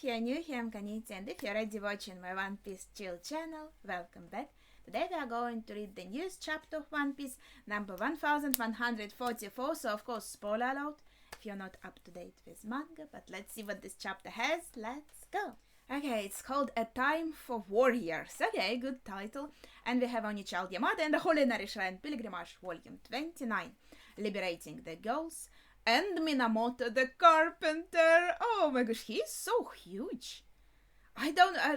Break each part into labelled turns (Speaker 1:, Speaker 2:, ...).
Speaker 1: if you're new here, I'm Kaniti, and if you're already watching my One Piece Chill channel, welcome back. Today we are going to read the newest chapter of One Piece, number 1144, so of course, spoiler alert if you're not up to date with manga, but let's see what this chapter has. Let's go. Okay, it's called A Time for Warriors. Okay, good title. And we have Onichild Yamada and the Holy Inari Shrine Pilgrimage, Volume 29, Liberating the Girls. And Minamoto the Carpenter. Oh my gosh, he's so huge. I remember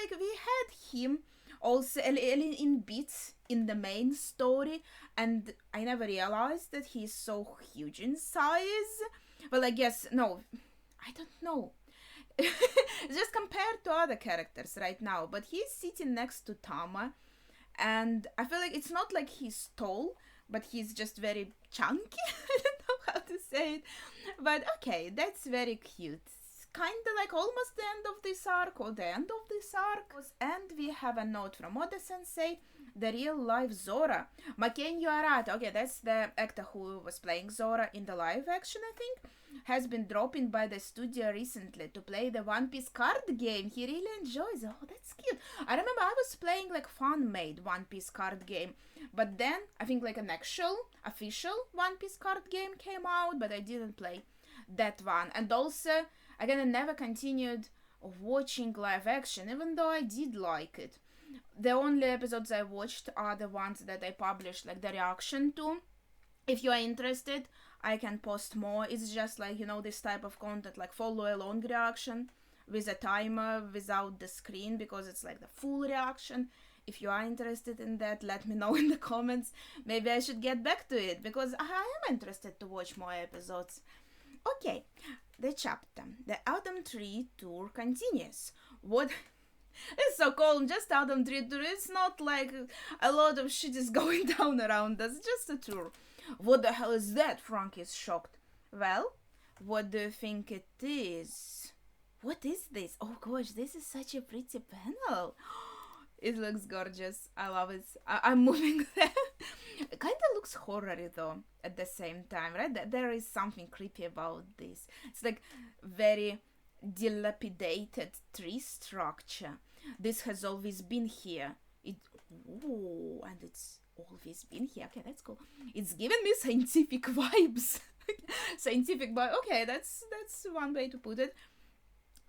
Speaker 1: like we had him also in bits in the main story, and I never realized that he's so huge in size. Well, I guess no, I don't know. Just compared to other characters right now, but he's sitting next to Tama, and I feel like it's not like he's tall, but he's just very chunky. I don't know how to say it, but okay, that's very cute. It's kind of like almost the end of this arc, or the end of this arc. And we have a note from Oda Sensei, the real life Zora. Maken Yuarata, okay, that's the actor who was playing Zora in the live action, I think, has been dropped in by the studio recently to play the One Piece card game. He really enjoys it. Oh, that's cute. I remember I was playing like fan-made One Piece card game, but then I think like an actual official One Piece card game came out, but I didn't play that one. And also, again, I never continued watching live action, even though I did like it. The only episodes I watched are the ones that I published like the reaction to. If you are interested, I can post more. It's just like, you know, this type of content, like follow along reaction with a timer without the screen, because it's like the full reaction. If you are interested in that, let me know in the comments. Maybe I should get back to it, because I am interested to watch more episodes. Okay, the chapter. The Autumn Tree Tour continues. What... It's so calm, just Autumn Tree Tour. It's not like a lot of shit is going down around us, just a tour. What the hell is that? Frank is shocked. Well, what do you think it is? What is this? Oh gosh, this is such a pretty panel. It looks gorgeous. I love it. I'm moving there. It kind of looks horror-y though at the same time, right? There is something creepy about this. It's like very dilapidated tree structure. This has always been here. And it's always been here. Okay, that's cool. It's giving me scientific vibes. Scientific vibe. Okay, that's one way to put it.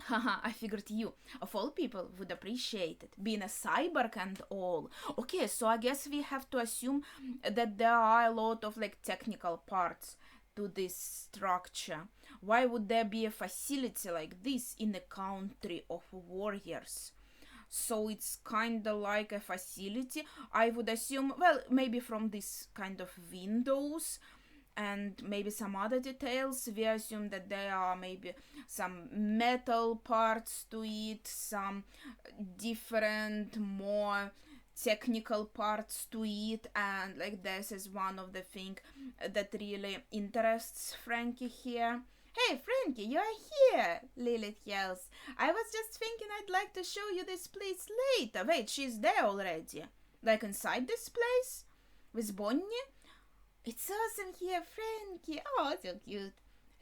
Speaker 1: Haha, I figured you, of all people, would appreciate it. Being a cyborg and all. Okay, so I guess we have to assume that there are a lot of like technical parts to this structure. Why would there be a facility like this in a country of warriors? So it's kind of like a facility, I would assume, well, maybe from this kind of windows and maybe some other details. We assume that there are maybe some metal parts to it, some different, more technical parts to it, and like this is one of the things that really interests Frankie here. Hey Frankie, you are here! Lilith yells. I was just thinking I'd like to show you this place later. Wait, she's there already? Like inside this place? With Bonnie? It's awesome here, Frankie. Oh, so cute.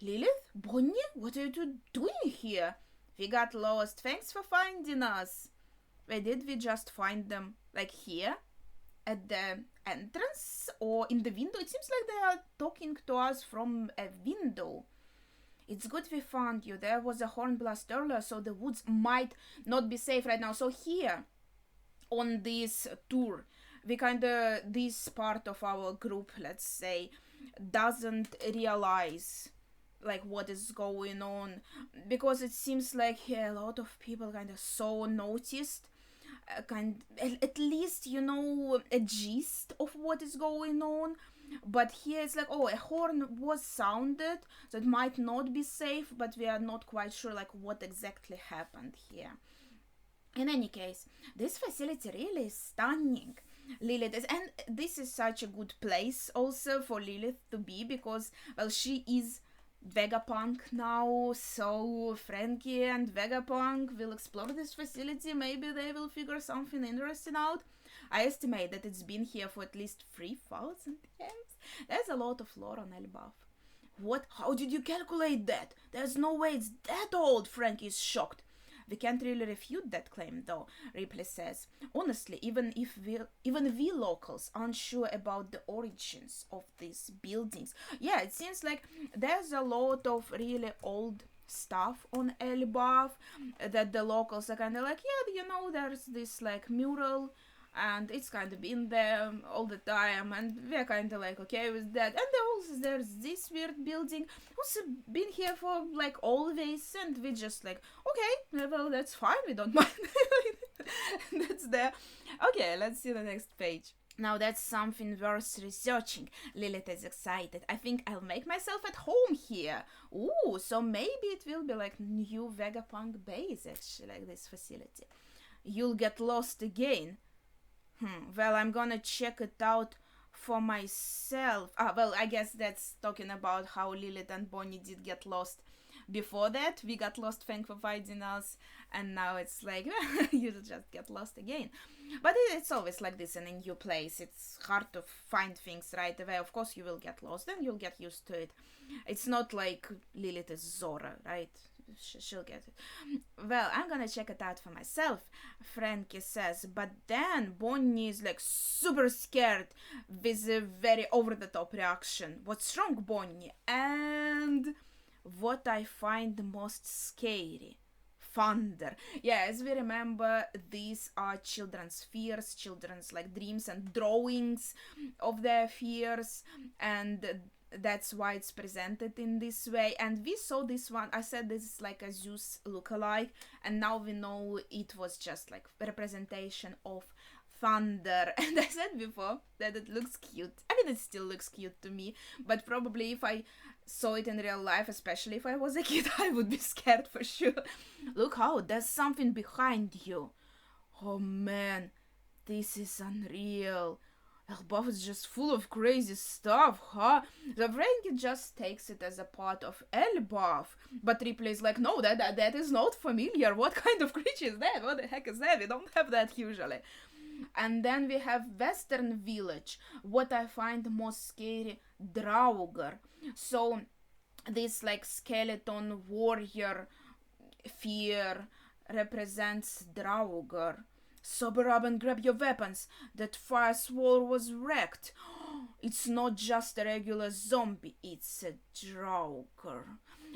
Speaker 1: Lilith? Bonnie? What are you two doing here? We got lost. Thanks for finding us. Wait, did we just find them, like here? At the entrance? Or in the window? It seems like they are talking to us from a window. It's good we found you. There was a horn blast earlier, so the woods might not be safe right now. So here, on this tour, we this part of our group, let's say, doesn't realize like what is going on, because it seems like a lot of people kind of so noticed, at least, you know, a gist of what is going on. But here it's like, oh, a horn was sounded, so it might not be safe, but we are not quite sure like what exactly happened here. In any case, this facility really is stunning. Lilith is, and this is such a good place also for Lilith to be, because, well, she is Vegapunk now, so Frankie and Vegapunk will explore this facility. Maybe they will figure something interesting out. I estimate that it's been here for at least 3,000 years. There's a lot of lore on Elbaf. What? How did you calculate that? There's no way it's that old, Frank is shocked. We can't really refute that claim, though, Ripley says. Honestly, even we locals aren't sure about the origins of these buildings. Yeah, it seems like there's a lot of really old stuff on Elbaf that the locals are kind of like, yeah, there's this like mural and it's kind of been there all the time, and we're kind of like okay with that. And there's this weird building who's been here for like always, and we just like okay, well, that's fine, we don't mind. That's there. Okay, let's see the next page. Now that's something worth researching. Lilith is excited. I think I'll make myself at home here. Ooh, so maybe it will be like new Vegapunk base, actually, like this facility. You'll get lost again. Well, I'm gonna check it out for myself. Well, I guess that's talking about how Lilith and Bonnie did get lost. Before that, we got lost, thank for finding us, and now it's like, you just get lost again. But it's always like this in a new place. It's hard to find things right away. Of course, you will get lost, then you'll get used to it. It's not like Lilith is Zora, right? She'll get it. Well, I'm gonna check it out for myself, Frankie says, but then Bonnie is like super scared with a very over-the-top reaction. What's wrong, Bonnie? And what I find most scary: thunder. Yeah, as we remember, these are children's fears, children's like dreams and drawings of their fears, and that's why it's presented in this way. And we saw this one, I said this is like a Zeus lookalike, and now we know it was just like representation of thunder. And I said before that it looks cute. I mean, it still looks cute to me, but probably if I saw it in real life, especially if I was a kid, I would be scared for sure. Look out, there's something behind you. Oh man, this is unreal. Elbaf is just full of crazy stuff, huh? The Frankie just takes it as a part of Elbaf. But Ripley is like, no, that is not familiar. What kind of creature is that? What the heck is that? We don't have that usually. And then we have Western Village. What I find most scary, Draugr. So this like skeleton warrior fear represents Draugr. Sober up and grab your weapons. That fire swallow was wrecked. It's not just a regular zombie, it's a Draugr.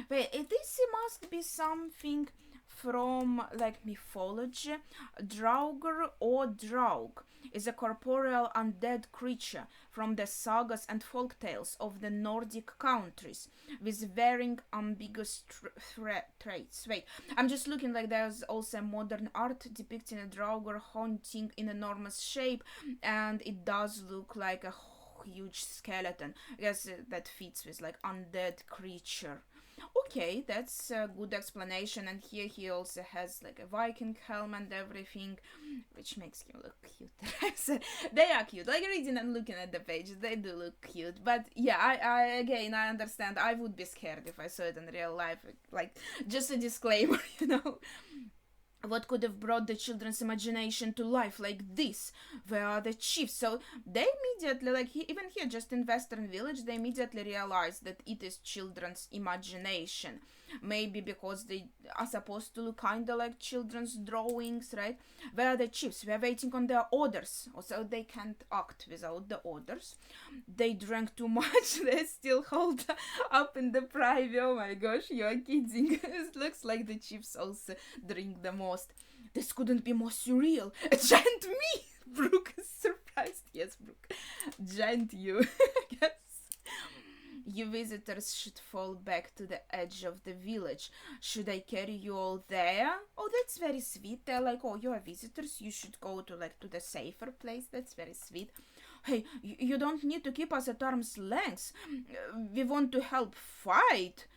Speaker 1: Wait, this must be something from like mythology. Draugr or Draug is a corporeal undead creature from the sagas and folk tales of the Nordic countries with varying ambiguous traits. Wait, I'm just looking, like there's also modern art depicting a Draugr haunting in enormous shape, and it does look like a huge skeleton. I guess that fits with like undead creature. Okay, that's a good explanation, and here he also has like a Viking helm and everything, which makes him look cute. So they are cute. Like reading and looking at the pages, they do look cute. But yeah, I understand. I would be scared if I saw it in real life. Like, just a disclaimer, What could have brought the children's imagination to life like this? Where are the chiefs? So they immediately, like even here, just in Western Village, they immediately realize that it is children's imagination. Maybe because they are supposed to look kind of like children's drawings, right? Where are the chiefs? We are waiting on their orders. Also, they can't act without the orders. They drank too much. They still hold up in the privy. Oh my gosh, you are kidding. It looks like the chiefs also drink the most. This couldn't be more surreal. A giant me! Brooke is surprised. Yes, Brooke. Giant you. Yes. You visitors should fall back to the edge of the village. Should I carry you all there? Oh, that's very sweet. They're like, oh, you are visitors. You should go to the safer place. That's very sweet. Hey, you don't need to keep us at arm's length. We want to help fight.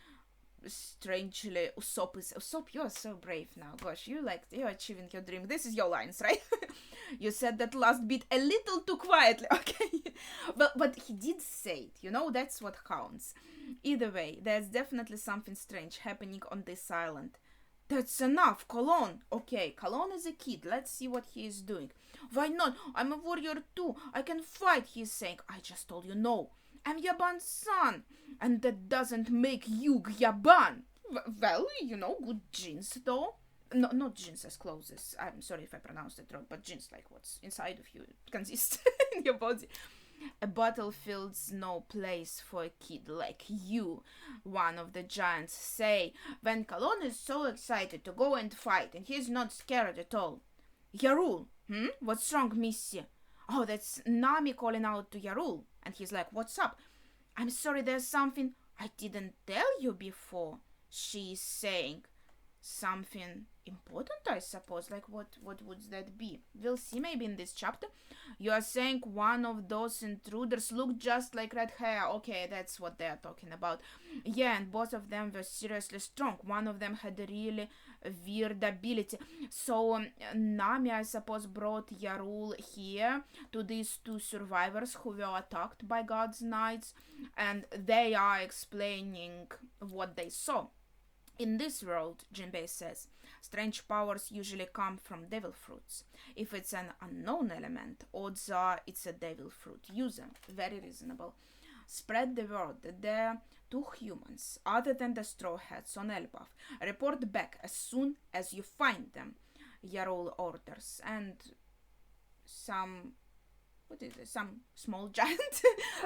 Speaker 1: Strangely, Usopp, you are so brave now. Gosh, you're achieving your dream. This is your lines, right? You said that last bit a little too quietly, okay? But he did say it, that's what counts. Either way, there's definitely something strange happening on this island. That's enough, Cologne. Okay, Cologne is a kid. Let's see what he is doing. Why not? I'm a warrior too. I can fight, he's saying. I just told you no. I'm Yaban's son, and that doesn't make you Yaban. Well, good genes though. No, not jeans as clothes. I'm sorry if I pronounced it wrong, but jeans like what's inside of you consists in your body. A battlefield's no place for a kid like you, one of the giants say, when Kalon is so excited to go and fight and he's not scared at all. Yarul, what's wrong, Missy? Oh, that's Nami calling out to Yarul. And he's like, what's up? I'm sorry, there's something I didn't tell you before, she's saying. Something important, I suppose. Like, what would that be? We'll see maybe in this chapter. You are saying one of those intruders looked just like Red Hair. Okay, that's what they are talking about. Yeah, and both of them were seriously strong. One of them had a really weird ability. So Nami, I suppose, brought Yarul here to these two survivors who were attacked by God's Knights, and they are explaining what they saw. In this world, Jinbei says, strange powers usually come from devil fruits. If it's an unknown element, odds are it's a devil fruit user. Very reasonable. Spread the word that there are two humans, other than the Straw Hats on Elbaf. Report back as soon as you find them, Yarul orders. And some small giant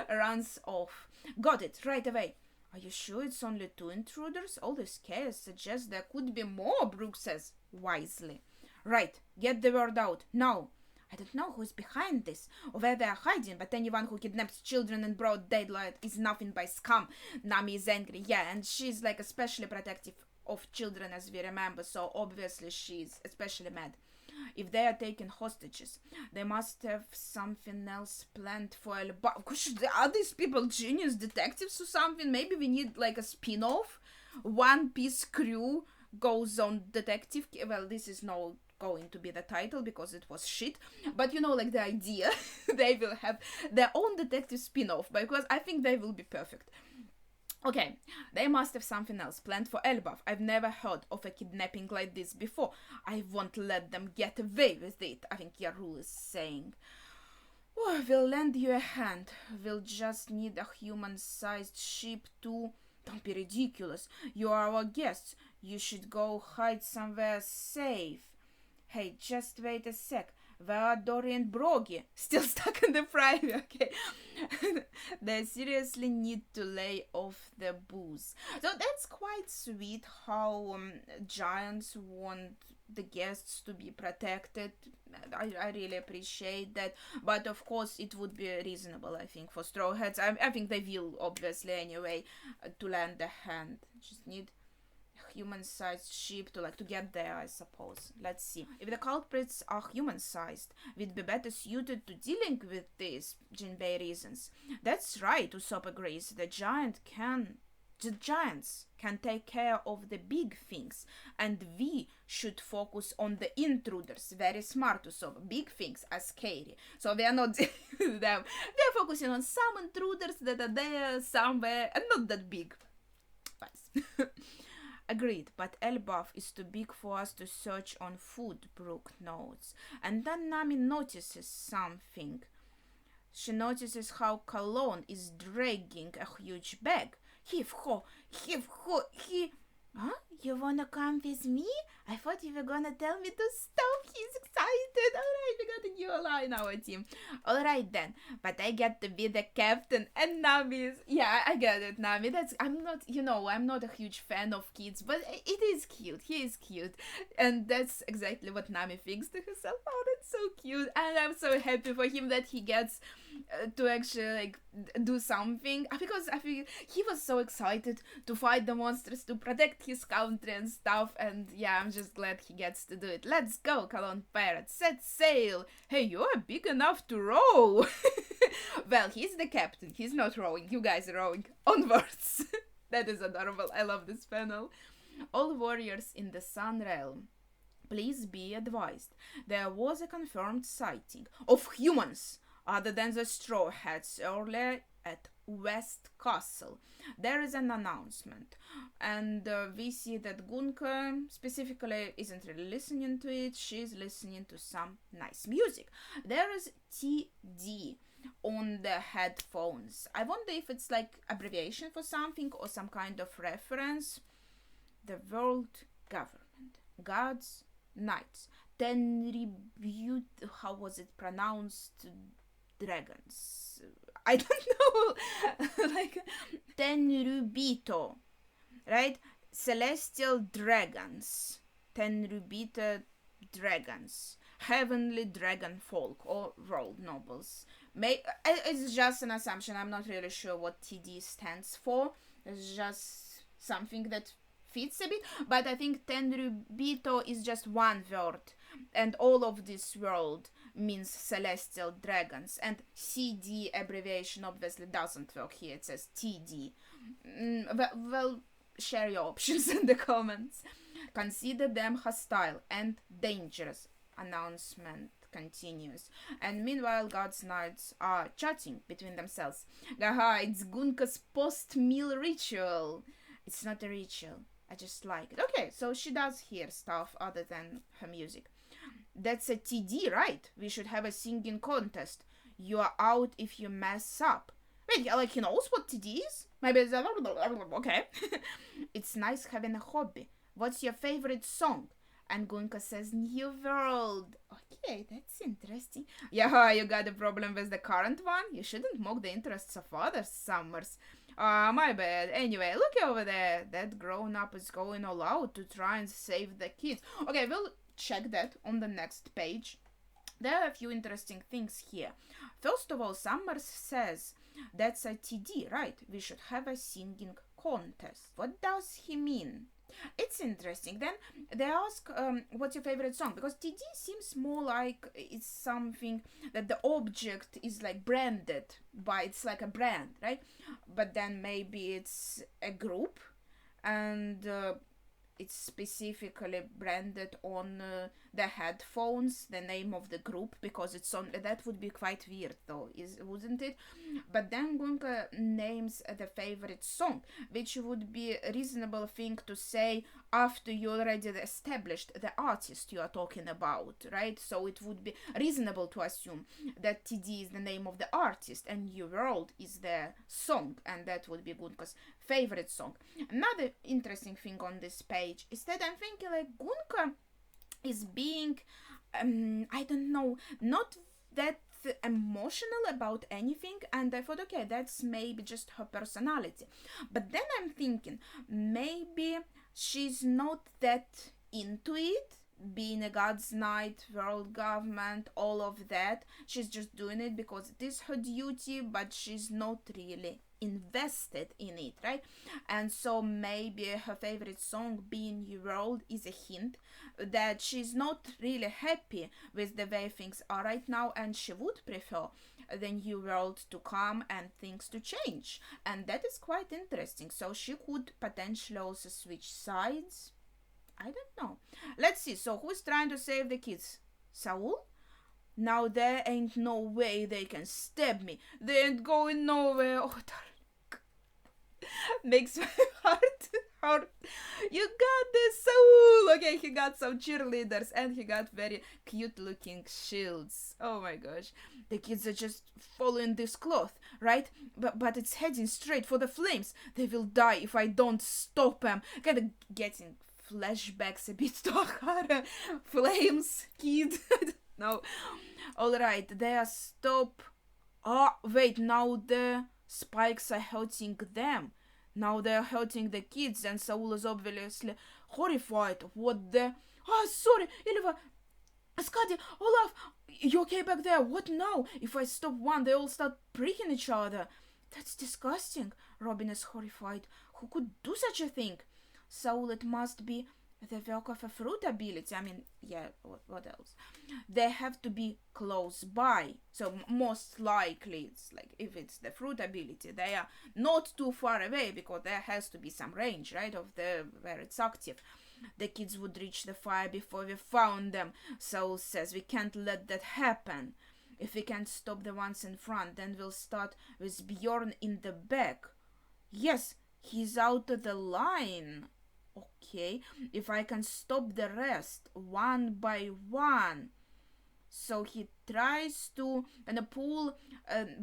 Speaker 1: runs off. Got it, right away. Are you sure it's only two intruders? All this chaos suggests there could be more, Brooke says, wisely. Right, get the word out, now. I don't know who's behind this, or where they are hiding, but anyone who kidnaps children in broad daylight is nothing but scum. Nami is angry, yeah, and she's like especially protective of children, as we remember, so obviously she's especially mad. If they are taking hostages, they must have something else planned for Elbaf. Are these people genius detectives or something? Maybe we need like a spin-off. One Piece crew goes on detective. Well, this is not going to be the title because it was shit. But like the idea, they will have their own detective spin-off because I think they will be perfect. Okay, they must have something else planned for Elbaf. I've never heard of a kidnapping like this before. I won't let them get away with it, I think Yarul is saying. Oh, we'll lend you a hand. We'll just need a human-sized ship to... Don't be ridiculous. You are our guests. You should go hide somewhere safe. Hey, just wait a sec. Where are Dory and Brogy? Still stuck in the private, okay. They seriously need to lay off the booze. So that's quite sweet how giants want the guests to be protected. I really appreciate that. But of course it would be reasonable, I think, for Straw Hats. I think they will, obviously, anyway, to lend a hand. Just need human-sized ship to get there, I suppose. Let's see. If the culprits are human-sized, we'd be better suited to dealing with these, Jinbei reasons. That's right, Usopp agrees. The giants can take care of the big things, and we should focus on the intruders. Very smart, Usopp. Big things are scary, so we are not dealing with them. We are focusing on some intruders that are there somewhere and not that big. Nice. Agreed, but Elbaf is too big for us to search on foot, Brooke notes. And then Nami notices something. She notices how Kalon is dragging a huge bag. Heave-ho, heave-ho, he... Huh? You wanna come with me? I thought you were gonna tell me to stop. He's excited. Alright, we got a new ally in our team. Alright then, but I get to be the captain and Nami is... Yeah, I get it, Nami. I'm not a huge fan of kids, but it is cute. He is cute. And that's exactly what Nami thinks to herself. Oh, that's so cute. And I'm so happy for him that he gets to actually do something, because I think he was so excited to fight the monsters, to protect his country and stuff, and yeah, I'm just glad he gets to do it. Let's go, Kalon Pirate, set sail. Hey, you're big enough to row. Well, he's the captain, he's not rowing, you guys are rowing. Onwards. That is adorable. I love this panel. All warriors in the Sun Realm, please be advised, there was a confirmed sighting of humans other than the Straw Hats earlier at West Castle. There is an announcement, and we see that Gunka specifically isn't really listening to it. She's listening to some nice music. There is TD. on the headphones. I wonder if it's like abbreviation for something or some kind of reference. The world government, God's knights, Tenribute, how was it pronounced? Dragons. I don't know. Like Tenrubito, right? Celestial dragons. Tenrubita dragons. Heavenly dragon folk or world nobles. It's just an assumption. I'm not really sure what TD stands for. It's just something that fits a bit. But I think Tenrubito is just one word. And all of this world means celestial dragons. And CD abbreviation obviously doesn't work here. It says TD. Well, share your options in the comments. Consider them hostile and dangerous. Announcement continues. And meanwhile, God's knights are chatting between themselves. Haha, it's Gunka's post-meal ritual. It's not a ritual. I just like it. Okay, so she does hear stuff other than her music. That's a TD, right? We should have a singing contest. You are out if you mess up. Wait, like he knows what TD is? Maybe it's okay. It's nice having a hobby. What's your favorite song? And Gunka says, New World. Okay, that's interesting. Yeah, you got a problem with the current one? You shouldn't mock the interests of other summers. My bad. Anyway, look over there. That grown-up is going all out to try and save the kids. Okay, we'll check that on the next page. There are a few interesting things here. First of all, Summers says, that's a TD, right? We should have a singing contest. What does he mean? It's interesting. Then they ask, what's your favorite song? Because TD seems more like it's something that the object is like branded by, it's like a brand, right? But then maybe it's a group and it's specifically branded on the headphones, the name of the group, because it's on. That would be quite weird, though, wouldn't it? But then Gunka names the favorite song, which would be a reasonable thing to say after you already established the artist you are talking about, right? So it would be reasonable to assume that TD is the name of the artist and New World is the song, and that would be Gunka's favorite song. Another interesting thing on this page is that I'm thinking like Gunka is being, I don't know, not that emotional about anything, and I thought, okay, that's maybe just her personality. But then I'm thinking, maybe she's not that into it, being a God's Knight, world government, all of that. She's just doing it because it is her duty, but she's not really invested in it, right? And so maybe her favorite song, being New World, is a hint that she's not really happy with the way things are right now, and she would prefer the New World to come and things to change. And that is quite interesting. So she could potentially also switch sides. I don't know. Let's see. So who's trying to save the kids? Saul? Now there ain't no way they can stab me. They ain't going nowhere. Oh, darling. Makes my heart hurt. You got this, Saul. Okay, he got some cheerleaders and he got very cute looking shields. Oh my gosh. The kids are just following this cloth, right? But it's heading straight for the flames. They will die if I don't stop them. Kind of getting flashbacks a bit to Ahara. Flames, kid. No. Alright, they are stop. Oh, wait, now the spikes are hurting them. Now they are hurting the kids, and Saul is obviously horrified. What the... Oh, sorry, Ylva, Skadi, Olaf, you okay back there? What now? If I stop one, they all start pricking each other. That's disgusting. Robin is horrified. Who could do such a thing? Saul, it must be the work of a fruit ability. I mean, yeah, what else? They have to be close by. So most likely, it's like if it's the fruit ability, they are not too far away because there has to be some range, right, of the where it's active. The kids would reach the fire before we found them. Saul says we can't let that happen. If we can't stop the ones in front, then we'll start with Bjorn in the back. Yes, he's out of the line. Okay, if I can stop the rest one by one. So he tries to kind of pull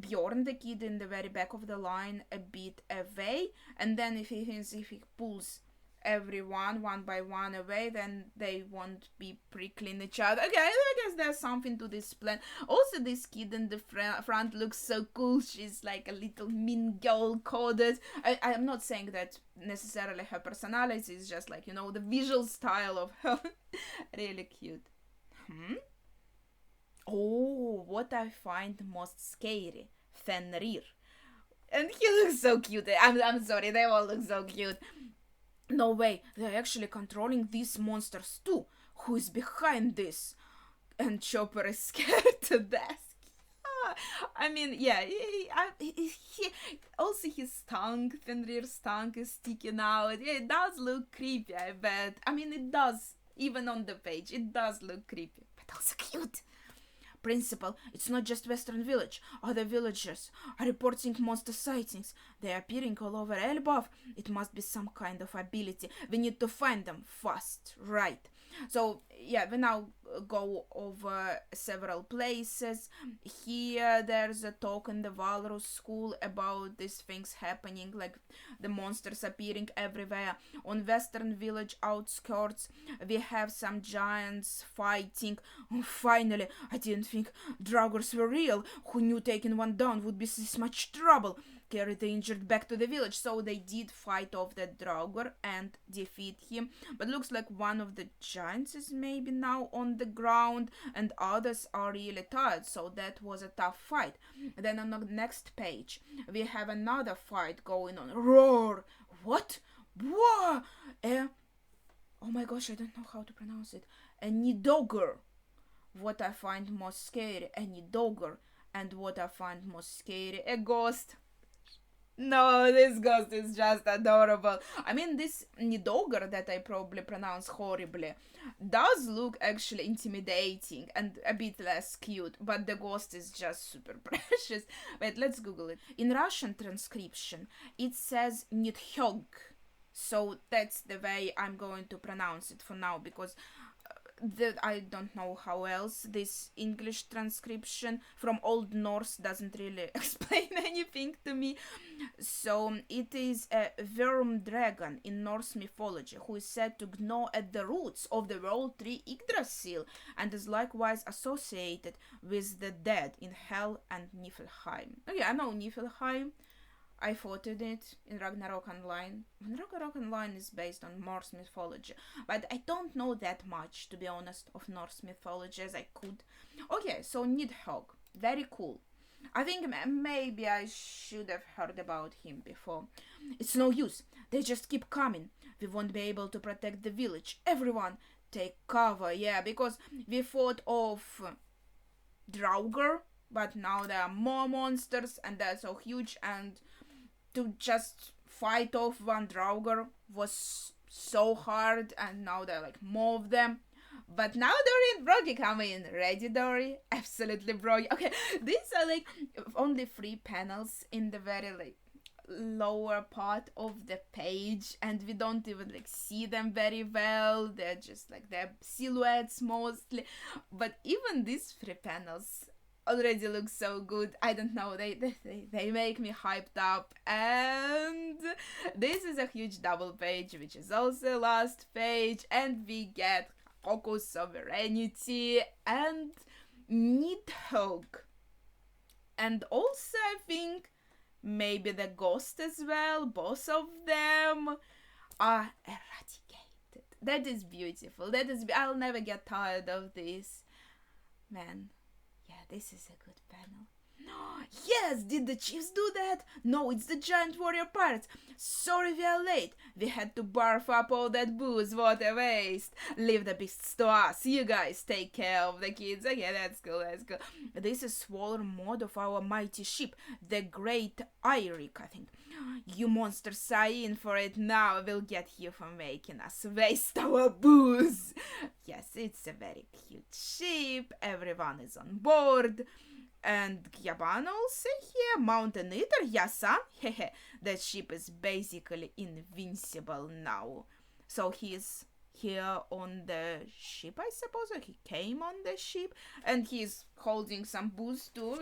Speaker 1: Bjorn, the kid, in the very back of the line a bit away, and then if he pulls everyone one by one away, then they won't be prickling each other. Okay, I guess there's something to this plan. Also, this kid in the front looks so cool. She's like a little mean girl coded. I'm not saying that necessarily her personality is just like, the visual style of her. Really cute. Oh, what I find most scary, Fenrir. And he looks so cute. I'm sorry, they all look so cute. No way, they're actually controlling these monsters too. Who is behind this? And Chopper is scared to death. I mean, yeah, also his tongue, Fenrir's tongue is sticking out. Yeah, it does look creepy, I bet. I mean, it does, even on the page, it does look creepy, but also cute. Principal, it's not just Western Village. Other villagers are reporting monster sightings. They're appearing all over Elbaf. It must be some kind of ability. We need to find them fast, right? So, yeah, we now go over several places. Here, there's a talk in the Walrus School about these things happening, like the monsters appearing everywhere. On Western Village outskirts, we have some giants fighting. Oh, finally, I didn't think Draugrs were real. Who knew taking one down would be this much trouble? Carry the injured back to the village. So they did fight off the Draugr and defeat him. But looks like one of the giants is maybe now on the ground and others are really tired. So that was a tough fight. Then on the next page, we have another fight going on. Roar! What? Whoa! Oh my gosh, I don't know how to pronounce it. A Nidogr. What I find most scary, a Nidogr. And what I find most scary, a ghost. No, this ghost is just adorable. I mean, this Nidogr that I probably pronounce horribly does look actually intimidating and a bit less cute, but the ghost is just super precious. Wait, let's Google it. In Russian transcription, it says Nidhogg. So that's the way I'm going to pronounce it for now, because I don't know how else. This English transcription from Old Norse doesn't really explain anything to me. So it is a worm dragon in Norse mythology who is said to gnaw at the roots of the world tree Yggdrasil and is likewise associated with the dead in Hel and Niflheim. Oh yeah, I know Niflheim. I fought in it in Ragnarok Online. Ragnarok Online is based on Norse mythology, but I don't know that much, to be honest, of Norse mythology as I could. Okay, so Nidhogg, very cool. I think maybe I should have heard about him before. It's no use, they just keep coming. We won't be able to protect the village. Everyone, take cover, yeah, because we fought off Draugr, but now there are more monsters and they're so huge, and to just fight off one Draugr was so hard, and now there are like more of them. But now Dory and Broggy come in. Ready, Dory? Absolutely, Broggy. Okay, these are like only 3 panels in the very like lower part of the page, and we don't even like see them very well. They're just like they're silhouettes mostly. But even these 3 panels already look so good. I don't know, they make me hyped up. And this is a huge double page, which is also last page, and we get Coco's Sovereignty and Nidhogg. And also I think maybe the ghost as well. Both of them are eradicated. That is beautiful. I'll never get tired of this. Man, yeah, this is a good panel. Yes, did the chiefs do that? No, it's the giant warrior pirates. Sorry we are late. We had to barf up all that booze. What a waste. Leave the beasts to us. You guys take care of the kids. Okay, that's cool, that's cool. This is smaller mod of our mighty ship, the Great Eirik, I think. You monsters sigh in for it now. We'll get you for making us waste our booze. Yes, it's a very cute ship. Everyone is on board. And Gyaban also here, Mountain Eater, Yasan, hehe, that ship is basically invincible now. So he's here on the ship, I suppose, or he came on the ship, and he's holding some booze too.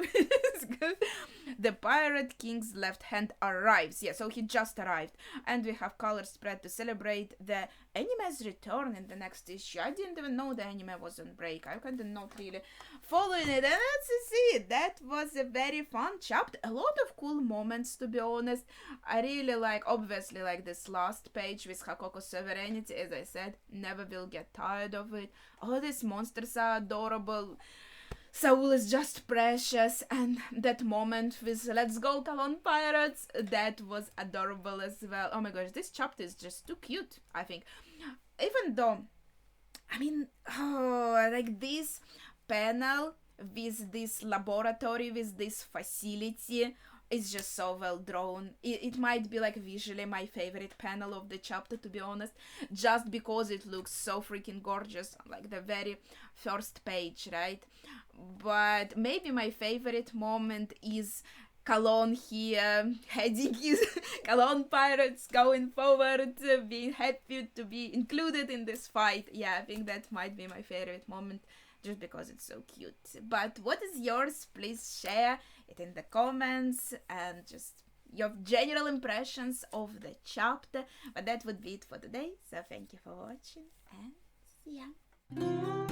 Speaker 1: The Pirate King's left hand arrives. Yeah, so he just arrived. And we have color spread to celebrate the anime's return in the next issue. I didn't even know the anime was on break. I kind of not really following it. And let's see, that was a very fun chapter. A lot of cool moments, to be honest. I really obviously like this last page with Hakoko's sovereignty. As I said, never will get tired of it. All these monsters are adorable. Saul is just precious, and that moment with "Let's go, Kalon Pirates," that was adorable as well. Oh my gosh, this chapter is just too cute, I think. Even though, I mean, this panel with this laboratory, with this facility, is just so well drawn. It might be visually my favorite panel of the chapter, to be honest, just because it looks so freaking gorgeous, the very first page, right? But maybe my favorite moment is Kalon here heading his Kalon Pirates going forward, being happy to be included in this fight. Yeah, I think that might be my favorite moment, just because it's so cute. But what is yours? Please share it in the comments, and just your general impressions of the chapter. But that would be it for today, so thank you for watching, and see ya.